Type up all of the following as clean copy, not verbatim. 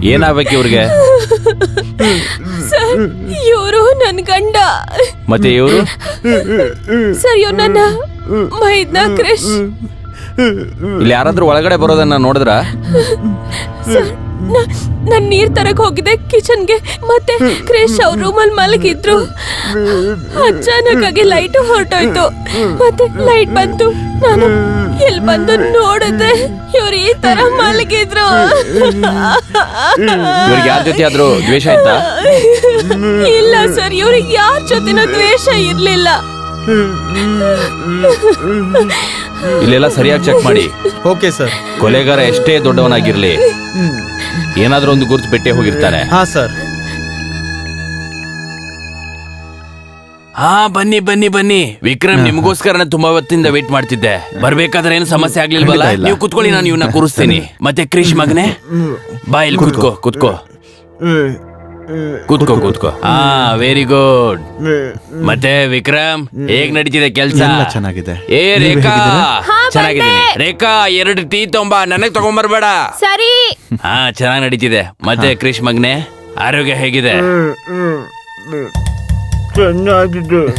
ಏನಾಗಬೇಕು ಇವ್ರಿಗೆ? ಸರ್, ಇವರು ನನ್ ಗಂಡ. ಮತ್ತೆ ಇವರು? ಸರ್, ಇವ್ ನನ್ನ ಮೈದ್ನ ಕ್ರಿಶ್. ಇಲ್ಲಿ ಯಾರಾದ್ರೂ ಒಳಗಡೆ ಬರೋದನ್ನ ನೋಡಿದ್ರ? ಸರ್, ನಾನ್ ನೀರ್ ತರಕ್ ಹೋಗಿದ್ದೆ ಕಿಚನ್ಗೆ. ಮತ್ತೆ ಕ್ರಿಶ್ ಅವ್ರ ರೂಮಲ್ಲಿ ಮಲಗಿದ್ರು. ಅಚಾನಕ್ ಆಗಿ ಲೈಟ್ ಹೊರಟೋಯ್ತು. ಮತ್ತೆ ಲೈಟ್ ಬಂತು. ನಾನು ಇಲ್ಲಿ ಬಂದು ನೋಡಿದ್ರೆ ಇವ್ರು ಈ ತರ ಮಲಗಿದ್ರು. ಇವ್ರಿಗೆ ಯಾರ ಜೊತೆ ಆದ್ರೂ ದ್ವೇಷ ಆಯ್ತಾ? ಇಲ್ಲ ಸರ್, ಇವ್ರಿಗೆ ಯಾರ ಜೊತೆನೂ ದ್ವೇಷ ಇರ್ಲಿಲ್ಲ. ಇಲ್ಲೆಲ್ಲ ಸರಿಯಾಗಿ ಚೆಕ್ ಮಾಡಿ. Okay sir. ಕೊಲೆಗಾರ ಎಷ್ಟೇ ದೊಡ್ಡವನಾಗಿರ್ಲಿ, ಏನಾದ್ರೂ ಒಂದು ಗುರುತು ಬಿಟ್ಟೆ ಹೋಗಿರ್ತಾನೆ. ಹಾ ಸರ್. ಹಾ, ಬನ್ನಿ ಬನ್ನಿ ಬನ್ನಿ. ವಿಕ್ರಮ್, ನಿಮ್ಗೋಸ್ಕರ ತುಂಬಾ ಹೊತ್ತಿಂದ ವೇಟ್ ಮಾಡ್ತಿದ್ದೆ. ಬರ್ಬೇಕಾದ್ರೆ ಏನು ಸಮಸ್ಯೆ ಆಗ್ಲಿಲ್ವಲ್ಲ? ನೀವು ಕುತ್ಕೊಳ್ಳಿ, ನಾನು ಇವನ್ನ ಕೂರಿಸ್ತೀನಿ. ಮತ್ತೆ ಕ್ರಿಶ್ ಮಗನೇ, ಬಾ ಇಲ್ಲಿ ಕುತ್ಕೋ ಕುತ್ಕೋ ಕೂತ್ಕೋ ಕೂತ್ಕೋ. ಹಾ, ವೆರಿ ಗುಡ್. ಮತ್ತೆ ವಿಕ್ರಮ್, ಹೇಗ್ ನಡೀತಿದೆ ಕೆಲ್ಸ? ಚೆನ್ನಾಗಿದೆ. ಏ ರೇಖಾ, ಚೆನ್ನಾಗಿದ್ದೀನಿ. ರೇಖಾ, 2 ಟೀ ತೊಂಬಾ, ನನಗ್ ತಗೊಂಬರ್ಬೇಡ. ಸರಿ. ಹಾ, ಚೆನ್ನಾಗಿ ನಡೀತಿದೆ. ಮತ್ತೆ ಕ್ರಿಶ್ ಮಗನೇ, ಆರೋಗ್ಯ ಹೇಗಿದೆ?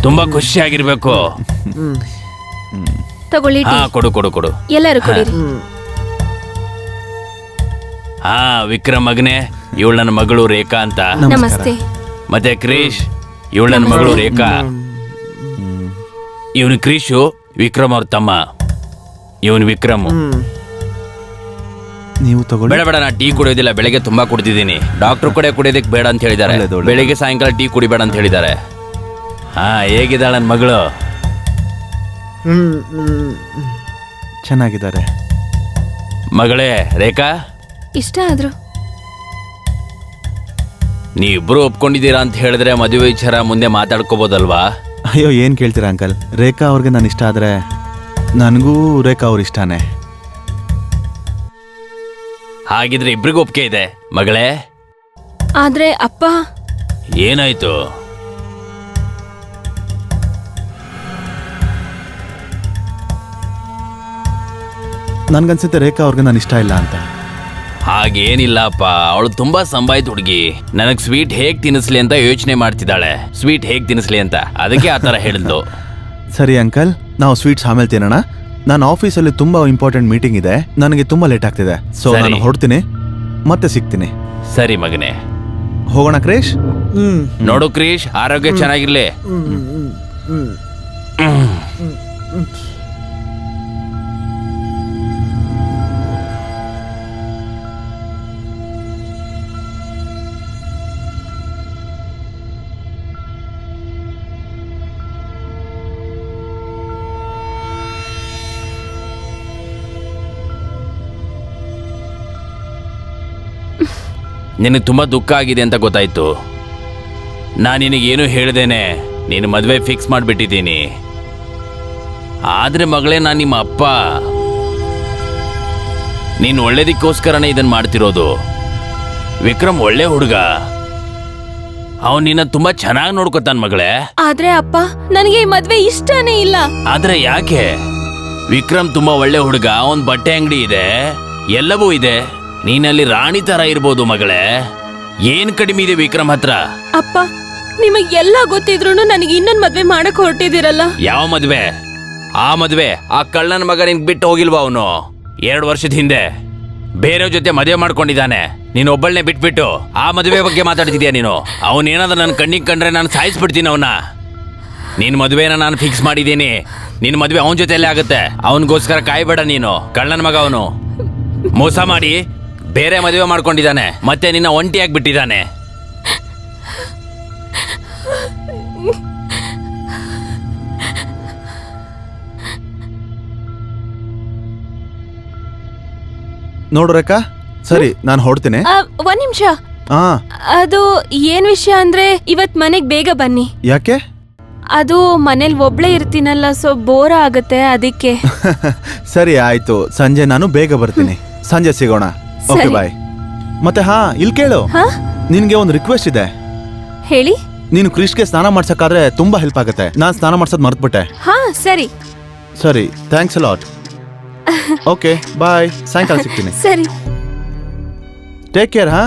ತುಂಬಾ ಖುಷಿಯಾಗಿರ್ಬೇಕು. ತಗೊಳ್ಳಿ. ಹಾ, ಕೊಡು ಕೊಡು ಕೊಡು. ಎಲ್ಲರೂ ಕೊಡಿರಿ. ಹಾ, ವಿಕ್ರಮ್ ಮಗನೇ, ಇವಳು ನನ್ನ ಮಗಳು ರೇಖಾ ಅಂತ. ನಮಸ್ತೆ. ಮತ್ತೆ ಕ್ರಿಶ್, ಇವಳು ನನ್ನ ಮಗಳು ರೇಖಾ. ಇವನು ಕ್ರಿಶು, ವಿಕ್ರಮ್ ಅವ್ರ ತಮ್ಮ. ಇವನು ವಿಕ್ರಮ್. ನೀವು ತಗೊಳ್ಳಿ. ಬೇಡ ಬೇಡ, ನಾ ಟೀ ಕುಡಿಯೋದಿಲ್ಲ. ಬೆಳಗ್ಗೆ ತುಂಬಾ ಕುಡಿದಿದ್ದೀನಿ. ಡಾಕ್ಟರ್ ಕೂಡ ಕುಡಿಯೋದಕ್ಕೆ ಬೇಡ ಅಂತ ಹೇಳಿದ್ದಾರೆ. ಬೆಳಿಗ್ಗೆ ಸಾಯಂಕಾಲ ಟೀ ಕುಡಿಬೇಡ ಅಂತ ಹೇಳಿದ್ದಾರೆ. ಹಾ, ಹೇಗಿದ್ದಾಳ ನನ್ನ ಮಗಳು? ಚೆನ್ನಾಗಿದ್ದಾರೆ. ಮಗಳೇ ರೇಖಾ, ಇಷ್ಟ ಆದ್ರು. ನೀವಿಬ್ರು ಒಪ್ಕೊಂಡಿದ್ದೀರಾ ಅಂತ ಹೇಳಿದ್ರೆ ಮದುವೆ ವಿಚಾರ ಮುಂದೆ ಮಾತಾಡ್ಕೋಬೋದಲ್ವಾ? ಅಯ್ಯೋ, ಏನ್ ಕೇಳ್ತೀರಾ ಅಂಕಲ್? ರೇಖಾ ಅವ್ರಿಗೆ ನಾನು ಇಷ್ಟ ಆದ್ರೆ ನನಗೂ ರೇಖಾ ಅವ್ರ ಇಷ್ಟಾನೆ. ಹಾಗಿದ್ರೆ ಇಬ್ರಿಗೂ ಒಪ್ಪಿಗೆ ಇದೆ ಮಗಳೇ. ಆದ್ರೆ ಅಪ್ಪ. ಏನಾಯ್ತು? ನನ್ಗನ್ಸುತ್ತೆ ರೇಖಾ ಅವ್ರಿಗೆ ನಾನು ಇಷ್ಟ ಇಲ್ಲ ಅಂತ. ಹಾಗೇನಿಲ್ಲಪ್ಪ, ಅವಳು ತುಂಬಾ ಸಂಬಾಯ್ತು ಹುಡುಗಿ. ನನಗ್ ಸ್ವೀಟ್ ಹೇಗ್ ತಿನ್ನಿಸ್ಲಿ ಅಂತ ಯೋಚನೆ ಮಾಡ್ತಿದ್ದಾಳೆ. ಸ್ವೀಟ್ ಹೇಗ್ ತಿನ್ನಿಸ್ಲಿ ಅಂತ, ಅದಕ್ಕೆ ಆತರ ಹೇಳಿದ್ದು. ಸರಿ ಅಂಕಲ್, ನಾವು ಸ್ವೀಟ್ಸ್ ಆಮೇಲೆ ತಿನ್ನೋಣ. ನಾನು ಆಫೀಸಲ್ಲಿ ತುಂಬಾ ಇಂಪಾರ್ಟೆಂಟ್ ಮೀಟಿಂಗ್ ಇದೆ. ನನಗೆ ತುಂಬಾ ಲೇಟ್ ಆಗ್ತಿದೆ. ಸೊ ಸರಿ. ನಾನು ಹೊರಡ್ತೀನಿ, ಮತ್ತೆ ಸಿಗ್ತೀನಿ. ಸರಿ ಮಗನೇ, ಹೋಗೋಣ ಕ್ರೇಶ್. ನೋಡು ಕ್ರೀಶ್, ಆರೋಗ್ಯ ಚೆನ್ನಾಗಿರ್ಲಿ. ನಿನಗೆ ತುಂಬಾ ದುಃಖ ಆಗಿದೆ ಅಂತ ಗೊತ್ತಾಯ್ತು. ನಾನು ನಿನಗೇನು ಹೇಳ್ದೇನೆ ನೀನು ಮದುವೆ ಫಿಕ್ಸ್ ಮಾಡಿಬಿಟ್ಟಿದ್ದೀನಿ. ಆದ್ರೆ ಮಗಳೇ, ನಾನು ನಿಮ್ಮ ಅಪ್ಪ. ನೀನು ಒಳ್ಳೇದಕ್ಕೋಸ್ಕರನೇ ಇದನ್ನು ಮಾಡ್ತಿರೋದು. ವಿಕ್ರಮ್ ಒಳ್ಳೆ ಹುಡುಗ, ಅವನು ನಿನ್ನ ತುಂಬಾ ಚೆನ್ನಾಗಿ ನೋಡ್ಕೊತಾನ ಮಗಳೇ. ಆದ್ರೆ ಅಪ್ಪ, ನನಗೆ ಈ ಮದ್ವೆ ಇಷ್ಟನೇ ಇಲ್ಲ. ಆದ್ರೆ ಯಾಕೆ? ವಿಕ್ರಮ್ ತುಂಬಾ ಒಳ್ಳೆ ಹುಡುಗ, ಅವನ್ ಬಟ್ಟೆ ಅಂಗಡಿ ಇದೆ, ಎಲ್ಲವೂ ಇದೆ. ನೀನಲ್ಲಿ ರಾಣಿ ತರ ಇರ್ಬೋದು ಮಗಳೇ. ಏನ್ ಕಡಿಮೆ ಇದೆ ವಿಕ್ರಮ್ ಹತ್ರ? ಅಪ್ಪ, ನಿಮಗ್ ಎಲ್ಲ ಗೊತ್ತಿದ್ರು ನನಗೆ ಇನ್ನೊಂದ್ ಮದ್ವೆ ಮಾಡಕ್ ಹೊರಟಿದಿರಲ್ಲ. ಯಾವ ಮದ್ವೆ? ಆ ಮದ್ವೆ ಆ ಕಳ್ಳನ ಮಗ ನಿನ್ ಬಿಟ್ಟು ಹೋಗಿಲ್ವಾ? ಅವನು 2 ವರ್ಷದ ಹಿಂದೆ ಬೇರೆ ಜೊತೆ ಮದುವೆ ಮಾಡ್ಕೊಂಡಿದ್ದಾನೆ. ನೀನು ಒಬ್ಬಳನ್ನೇ ಬಿಟ್ಬಿಟ್ಟು ಆ ಮದುವೆ ಬಗ್ಗೆ ಮಾತಾಡ್ತಿದ್ಯಾ ನೀನು? ಅವನೇನಾದ್ರೂ ನನ್ನ ಕಣ್ಣಿಗೆ ಕಂಡ್ರೆ ನಾನು ಸಾಯಿಸ್ಬಿಡ್ತೀನಿ ಅವನ್ನ. ನಿನ್ ಮದುವೆನ ನಾನು ಫಿಕ್ಸ್ ಮಾಡಿದ್ದೀನಿ. ನಿನ್ ಮದುವೆ ಅವನ ಜೊತೆಯಲ್ಲೇ ಆಗುತ್ತೆ. ಅವನಿಗೋಸ್ಕರ ಕಾಯ್ಬೇಡ ನೀನು. ಕಳ್ಳನ ಮಗ ಅವನು ಮೋಸ ಮಾಡಿ ಬೇರೆ ಮದುವೆ ಮಾಡ್ಕೊಂಡಿದ್ದಾನೆ, ಮತ್ತೆ ನಿನ್ನ ಒಂಟಿಯಾಗಿ ಬಿಟ್ಟಿದ್ದಾನೆ. ನೋಡು ರೇಖಾ, ಸರಿ ನಾನು ಹೊರಡ್ತೀನಿ. ಒಂದ್ ನಿಮಿಷ. ಹಾ, ಅದು ಏನ್ ವಿಷಯ ಅಂದ್ರೆ ಇವತ್ ಮನೆಗ್ ಬೇಗ ಬನ್ನಿ. ಯಾಕೆ? ಅದು ಮನೇಲಿ ಒಬ್ಳೇ ಇರ್ತೀನಲ್ಲ, ಸೊ ಬೋರ್ ಆಗತ್ತೆ ಅದಕ್ಕೆ. ಸರಿ ಆಯ್ತು, ಸಂಜೆ ನಾನು ಬೇಗ ಬರ್ತೀನಿ. ಸಂಜೆ ಸಿಗೋಣ. ಓಕೆ ಸರಿ. ಬಾಯ್. ಮತ್ತೆ ಹಾ, ಇಲ್ಲಿ ಕೇಳು, ಹಾ ನಿನ್ಗೆ ಒಂದು ರಿಕ್ವೆಸ್ಟ್ ಇದೆ. ಹೇಳಿ. ನೀನು ಕ್ರಿಶ್ಗೆ ಸ್ನಾನ ಮಾಡ್ಸಕ್ಕಾದ್ರೆ ತುಂಬಾ ಹೆಲ್ಪ್ ಆಗುತ್ತೆ. ನಾನ್ ಸ್ನಾನ ಮಾಡ್ಸೋದ್ ಮರ್ತ್ಬಿಟ್ಟೆ. ಹಾ ಸರಿ ಸರಿ, thanks a lot. Okay bye, ಸಾಯಂಕಾಲ ಸಿಗ್ತೀನಿ. ಸರಿ. Take care. ಹಾ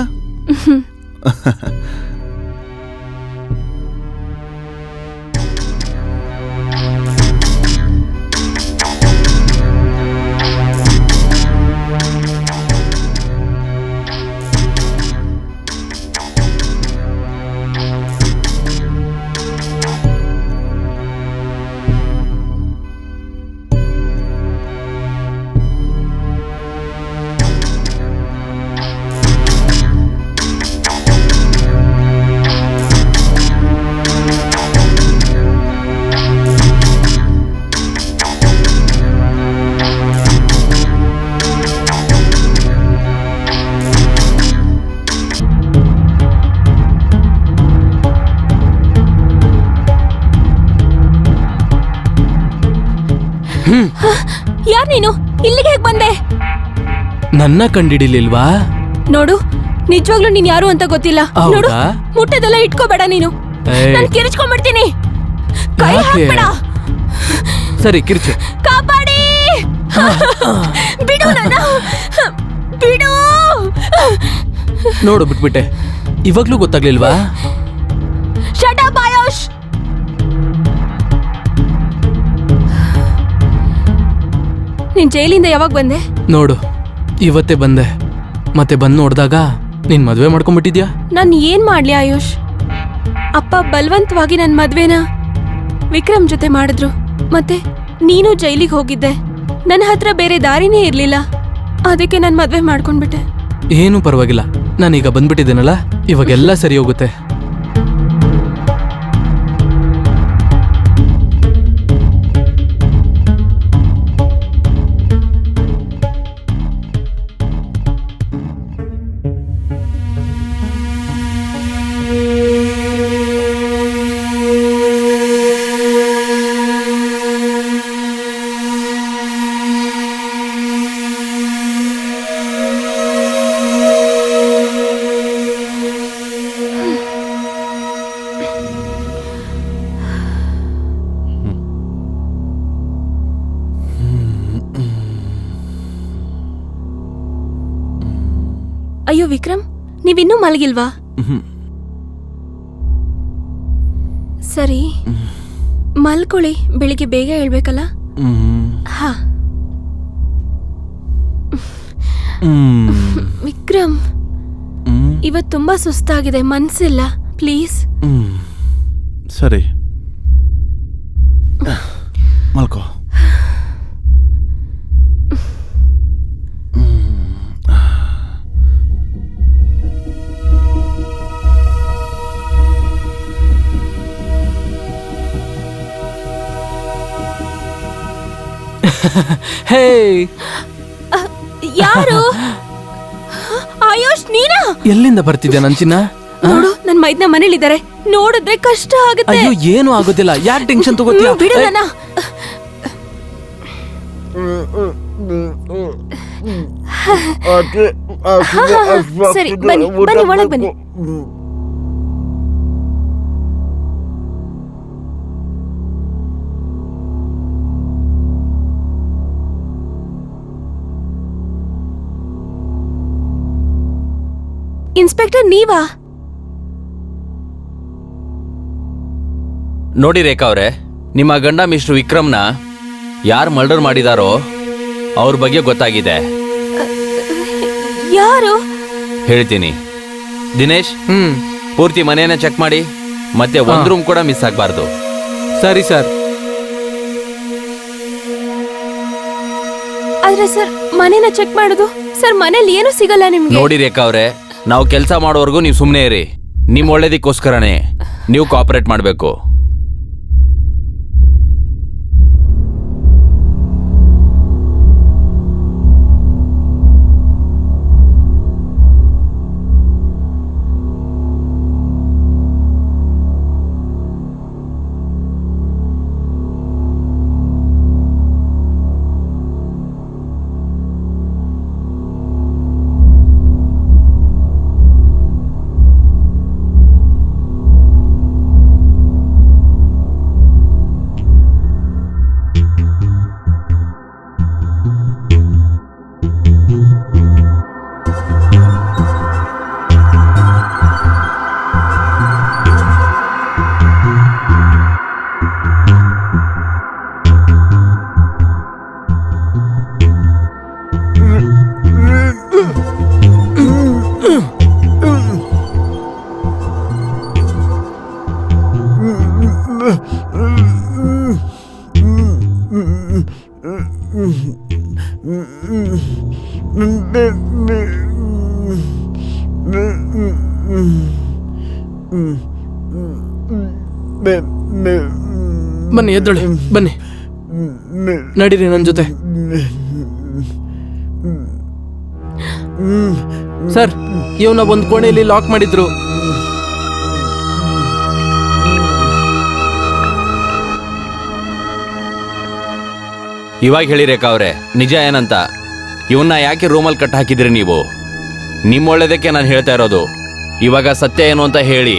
ಯಾರ್ ನೀನು? ಇಲ್ಲಿಗೆ ಹೇಗ್ ಬಂದೆ? ನನ್ನ ಕಂಡಿಡಿಲಿಲ್ವಾ? ನೋಡು, ನಿಜವಾಗ್ಲೂ ನೀನ್ ಯಾರು ಅಂತ ಗೊತ್ತಿಲ್ಲ. ಹೌದಾ? ನೋಡು, ಮುಟ್ಟದೆಲ್ಲ ಇಟ್ಕೋಬೇಡ ನೀನು. ಏಯ್. ನಾನ್ ಕಿರಿಚ್ಕೊಂಡ್ಬಿಡ್ತೀನಿ. ಕೈ ಯಾಕೆ? ಹಾಕ್ಬೇಡ. ಸರಿ ಕಿರ್ಚು. ಕಾಪಾಡಿ. ಬಿಡು ನನ್ನ. ಬಿಡು. ನೋಡು ಬಿಟ್ಬಿಟ್ಟೆ. ಇವಾಗ್ಲೂ ಗೊತ್ತಾಗ್ಲಿಲ್ವಾ? Shut up AYUSH. ನೀನ್ ಜೈಲಿಂದ ಯಾವಾಗ ಬಂದೆ? ನೋಡು, ಇವತ್ತೇ ಬಂದೆ. ಮತ್ತೆ ಬಂದು ನೋಡಿದಾಗ ನೀನ್ ಮದ್ವೆ ಮಾಡ್ಕೊಂಡ್ಬಿಟ್ಟಿದ್ಯಾ. ನಾನ್ ಏನ್ ಮಾಡ್ಲಿ ಆಯುಷ್? ಅಪ್ಪ ಬಲವಂತವಾಗಿ ನನ್ ಮದ್ವೆನ ವಿಕ್ರಮ್ ಜೊತೆ ಮಾಡಿದ್ರು. ಮತ್ತೆ ನೀನು ಜೈಲಿಗೆ ಹೋಗಿದ್ದೆ. ನನ್ನ ಹತ್ರ ಬೇರೆ ದಾರಿನೇ ಇರ್ಲಿಲ್ಲ. ಅದಕ್ಕೆ ನನ್ ಮದ್ವೆ ಮಾಡ್ಕೊಂಡ್ಬಿಟ್ಟೆ. ಏನು ಪರವಾಗಿಲ್ಲ, ನಾನೀಗ ಬಂದ್ಬಿಟ್ಟಿದ್ದೇನಲ್ಲ, ಇವಾಗೆಲ್ಲ ಸರಿ ಹೋಗುತ್ತೆ. ಅಯ್ಯೋ ವಿಕ್ರಮ್, ನೀವಿನ್ನೂ ಮಲಗಿಲ್ವಾ? ಸರಿ, ಮಲ್ಕೊಳ್ಳಿ. ಬೆಳಿಗ್ಗೆ ಬೇಗ ಹೇಳ್ಬೇಕಲ್ಲ. ಹಾ. ವಿಕ್ರಮ್, ಇವತ್ ತುಂಬಾ ಸುಸ್ತಾಗಿದೆ, ಮನ್ಸಿಲ್ಲ. ಪ್ಲೀಸ್. ಸರಿ, ಮಲ್ಕೋ. ಹೇ, ಯಾರು? ಆಯುಷ್, ನೀನಾ? ಎಲ್ಲಿಂದ ಬರ್ತಿದ್ಯಾ ನನ್ ಚಿನ್ನ? ನೋಡು, ನನ್ ಮೈದ್ನ ಮನೇಲಿದ್ದಾರೆ. ನೋಡಿದ್ರೆ ಕಷ್ಟ ಆಗುತ್ತೆ. ಅಯ್ಯೋ, ಏನು ಆಗೋದಿಲ್ಲ. ಯಾಕೆ ಟೆನ್ಷನ್ ತಗೋತೀಯ? ಬಿಡು ನನ್ನ. ಸರಿ, ಬನ್ನಿ ಬನ್ನಿ, ಒಳಗ್ ಬನ್ನಿ. ಇನ್ಸ್ಪೆಕ್ಟರ್, ನೀವಾ? ನೋಡಿ ರೇಖಾ ಅವ್ರೆ, ನಿಮ್ಮ ಗಂಡ ಮಿಸ್ಟರ್ ವಿಕ್ರಮ್ನ ಯಾರು ಮರ್ಡರ್ ಮಾಡಿದಾರೋ ಅವ್ರ ಬಗ್ಗೆ ಗೊತ್ತಾಗಿದೆ. ಯಾರು? ಹೇಳ್ತೀನಿ. ದಿನೇಶ್, ಪೂರ್ತಿ ಮನೇನ ಚೆಕ್ ಮಾಡಿ, ಮತ್ತೆ ಒಂದ್ ರೂಮ್ ಕೂಡ ಮಿಸ್ ಆಗ್ಬಾರ್ದು. ಸರಿ ಸರ್. ಆದ್ರೆ ಸರ್, ಮನೇನ ಚೆಕ್ ಮಾಡುದು ಸರ್, ಮನೇಲಿ ಏನು ಸಿಗಲ್ಲ ನಿಮ್ಗೆ. ನೋಡಿ ರೇಖಾ ಅವ್ರೆ, ನಾವು ಕೆಲಸ ಮಾಡೋವರೆಗೂ ನೀವು ಸುಮ್ಮನೆ ಇರಿ. ನಿಮ್ ಒಳ್ಳೇದಕ್ಕೋಸ್ಕರನೇ ನೀವು ಕೋಆಪರೇಟ್ ಮಾಡಬೇಕು. ಬನ್ನಿ ಎದ್ದೊಳಿ, ಬನ್ನಿ ನಡೀರಿ ನನ್ನ ಜೊತೆ. ಸರ್, ಇವನ್ನ ಒಂದು ಕೋಣೆಯಲ್ಲಿ ಲಾಕ್ ಮಾಡಿದ್ರು. ಇವಾಗ ಹೇಳಿ ರೇಖಾ ಅವ್ರೆ, ನಿಜ ಏನಂತ? ಇವನ್ನ ಯಾಕೆ ರೂಮಲ್ಲಿ ಕಟ್ ಹಾಕಿದ್ರಿ ನೀವು? ನಿಮ್ಮ ಒಳ್ಳೇದಕ್ಕೆ ನಾನು ಹೇಳ್ತಾ ಇರೋದು. ಇವಾಗ ಸತ್ಯ ಏನು ಅಂತ ಹೇಳಿ.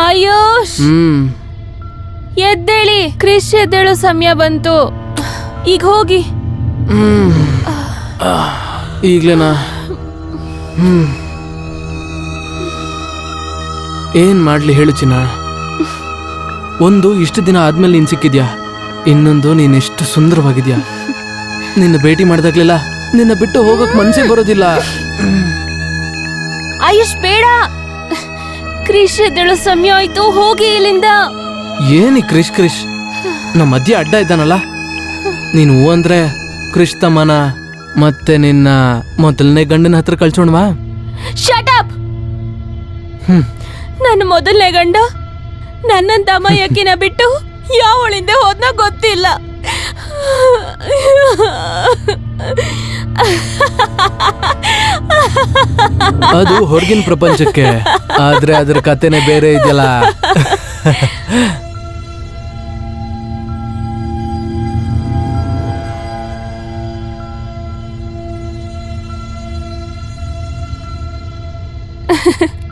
ಆಯುಷ್, ಎದ್ದೇಳಿ. ಕ್ರಿಶ್ ಎದ್ದೇಳೋ ಸಮಯ ಬಂತು. ಈಗ ಹೋಗಿ. ಈಗ್ಲೇನಾ? ಏನ್ ಮಾಡ್ಲಿ ಹೇಳು ಚಿನ್ನ. ಒಂದು ಇಷ್ಟು ದಿನ ಆದ್ಮೇಲೆ ನೀನ್ ಸಿಕ್ಕಿದ್ಯಾ, ಇನ್ನೊಂದು ನೀನ್ ಎಷ್ಟು ಸುಂದರವಾಗಿದ್ಯಾ. ನಿನ್ನ ಭೇಟಿ ಮಾಡಿದಾಗ್ಲೆಲ್ಲ ನಿನ್ನ ಬಿಟ್ಟು ಹೋಗಕ್ ಮನ್ಸೇ ಬರೋದಿಲ್ಲ. ಆಯುಷ್ ಬೇಡ, ಕ್ರಿಶ್ ಎದ್ದೇಳೋ ಸಮಯ ಆಯ್ತು. ಹೋಗಿ ಇಲ್ಲಿಂದ. ಏನಿ ಕ್ರಿಶ್ ಕ್ರಿಶ್, ನಮ್ಮ ಮಧ್ಯೆ ಅಡ್ಡ ಇದ್ದಾನಲ್ಲ. ನೀನು ಹೂ ಅಂದ್ರೆ ಕ್ರಿಶ್ ತಮ್ಮನ ಮತ್ತೆ ನಿನ್ನ ಮೊದಲನೇ ಗಂಡನ ಹತ್ರ ಕಳ್ಸೋಣವಾ? Shut up. ನನ್ನ ಮೊದಲನೇ ಗಂಡ ನನ್ನಂತ ಅಮ್ಮಯ್ಯಕಿನ ಬಿಟ್ಟು ಯಾವಳಿಂದ ಹೋದ್ನ ಗೊತ್ತಿಲ್ಲ. ಅದು ಹೊರಗಿನ ಪ್ರಪಂಚಕ್ಕೆ, ಆದ್ರೆ ಅದರ ಕಥೆನೆ ಬೇರೆ ಇದೆಯಲ್ಲ.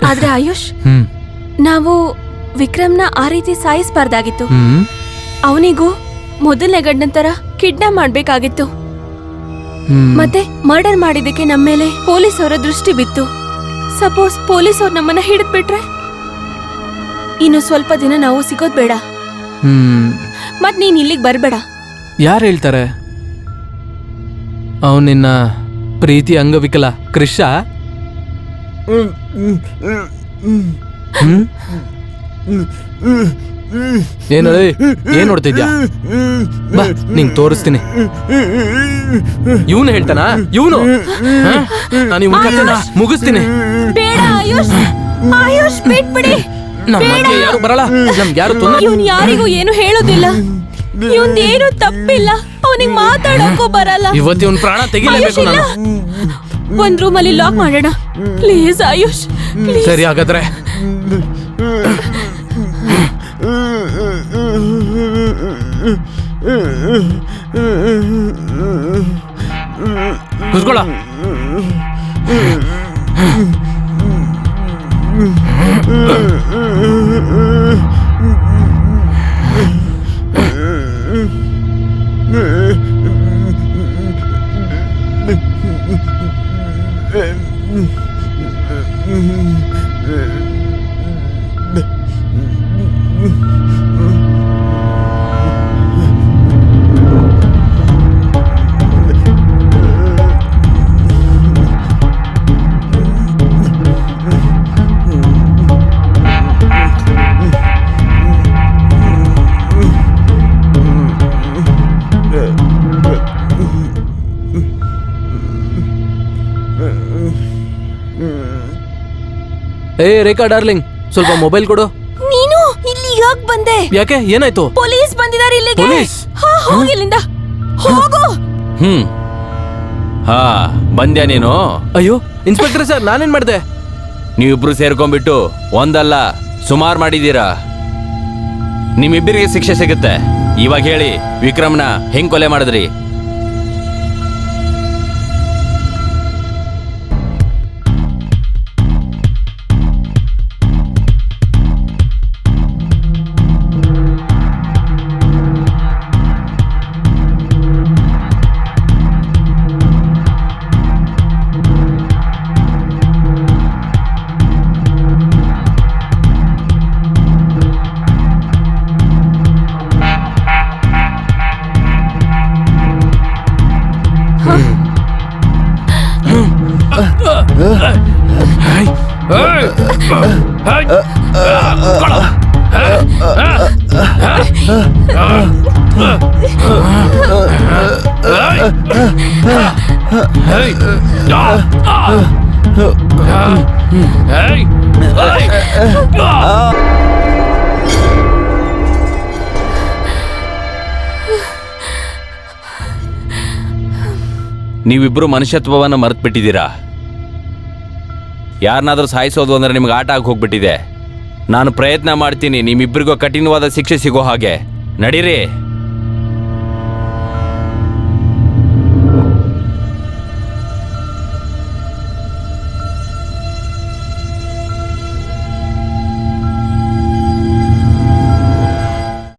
ಆದ್ರೆ ಆಯುಷ್, ನಾವು ವಿಕ್ರಮ್ನ ಆ ರೀತಿ ಸಾಯಿಸಬಾರ್ದಾಗಿತ್ತು. ಅವನಿಗೂ ಮೊದಲನೇ ಗಂಡನ ತರ ಕಿಡ್ನಾಪ್ ಮಾಡ್ಬೇಕಾಗಿತ್ತು. ಮತ್ತೆ ಮರ್ಡರ್ ಮಾಡಿದಕ್ಕೆ ನಮ್ಮ ಮೇಲೆ ಪೊಲೀಸ್ ಅವರ ದೃಷ್ಟಿ ಬಿತ್ತು. ಸಪೋಸ್ ಪೊಲೀಸ್ ಅವ್ರು ನಮ್ಮನ್ನ ಹಿಡಿದ್ ಬಿಟ್ರೆ ಇನ್ನು ಸ್ವಲ್ಪ ದಿನ ನಾವು ಸಿಗೋದ್ ಬೇಡ. ಮತ್ ನೀನ್ ಇಲ್ಲಿಗೆ ಬರ್ಬೇಡ. ಯಾರು ಹೇಳ್ತಾರೆ? ಅವನ್ ನಿನ್ನ ಪ್ರೀತಿ ಅಂಗವಿಕಲ ಕ್ರಿಶ. ಏನು ಏನ್ ನೋಡ್ತಿದ್ಯಾ? ಬಾ, ನಿಂಗ್ ತೋರಿಸ್ತೀನಿ. ಇವನು ಹೇಳ್ತಾನ? ಇವನು ನಾನು ಇವನ್ ಕಥೆನ ಮುಗಿಸ್ತೀನಿ. ಬೇಡ ಆಯುಷ್, ಆಯುಷ್ ಬಿಟ್ಬಿಡಿ. ನಮ್ಮ ಮಧ್ಯೆ ಯಾರು ಬರಲ್ಲ, ನಮ್ಗೆ ಯಾರು ತೊಂದ್ರೆ. ಇವನ್ ಯಾರಿಗೂ ಏನು ಹೇಳೋದಿಲ್ಲ. ಇವನ್ದೇನು ತಪ್ಪಿಲ್ಲ, ಅವನಿಗೆ ಮಾತಾಡೋಕ್ಕೂ ಬರಲ್ಲ. ಇವತ್ತು ಇವನ್ ಪ್ರಾಣ ತೆಗಿಲೇಬೇಕು ನಾನು. ಒಂದ್ ರೂಮಲ್ಲಿ ಲಾಕ್ ಮಾಡೋಣ ಪ್ಲೀಸ್ ಆಯುಷ್. ಸರಿ ಹಾಗಾದ್ರೆ. ಕೂತ್ಕೊಳ್ಳ. ಏ ರೇಖಾ ಡಾರ್ಲಿಂಗ್, ಸ್ವಲ್ಪ ಮೊಬೈಲ್ ಕೊಡು. ನೀನು ಇಲ್ಲಿ ಯಾಕೆ ಬಂದೆ? ಯಾಕೆ, ಏನಾಯ್ತು? ಪೊಲೀಸ್ ಬಂದಿದ್ದಾರೆ ಇಲ್ಲಿಗೆ. ಪೊಲೀಸ್? ಹೋಗಿ ಇಲ್ಲಿಂದ, ಹೋಗು. ಹಾ, ಬಂದ್ಯಾ ನೀನು? ಅಯ್ಯೋ ಇನ್ಸ್ಪೆಕ್ಟರ್ ಸರ್, ನಾನೇನ್ ಮಾಡ್ದೆ? ನೀವಿಬ್ರು ಸೇರ್ಕೊಂಡ್ಬಿಟ್ಟು ಒಂದಲ್ಲ ಸುಮಾರು ಮಾಡಿದೀರಾ. ನಿಮ್ಮಿಬ್ಬರಿಗೆ ಶಿಕ್ಷೆ ಸಿಗುತ್ತೆ. ಇವಾಗ ಹೇಳಿ, ವಿಕ್ರಮ್ನ ಹೆಂಗ್ ಕೊಲೆ ಮಾಡಿದ್ರಿ? ನೀವಿಬ್ರು ಮನುಷ್ಯತ್ವವನ್ನು ಮರೆತು ಬಿಟ್ಟಿದ್ದೀರಾ. ಯಾರನ್ನಾದ್ರೂ ಸಾಯಿಸೋದು ಅಂದ್ರೆ ನಿಮ್ಗೆ ಆಟ ಆಗಿ ಹೋಗ್ಬಿಟ್ಟಿದೆ. ನಾನು ಪ್ರಯತ್ನ ಮಾಡ್ತೀನಿ ನಿಮ್ಮಿಬ್ಬರಿಗೂ ಕಠಿಣವಾದ ಶಿಕ್ಷೆ ಸಿಗೋ ಹಾಗೆ. ನಡೀರಿ.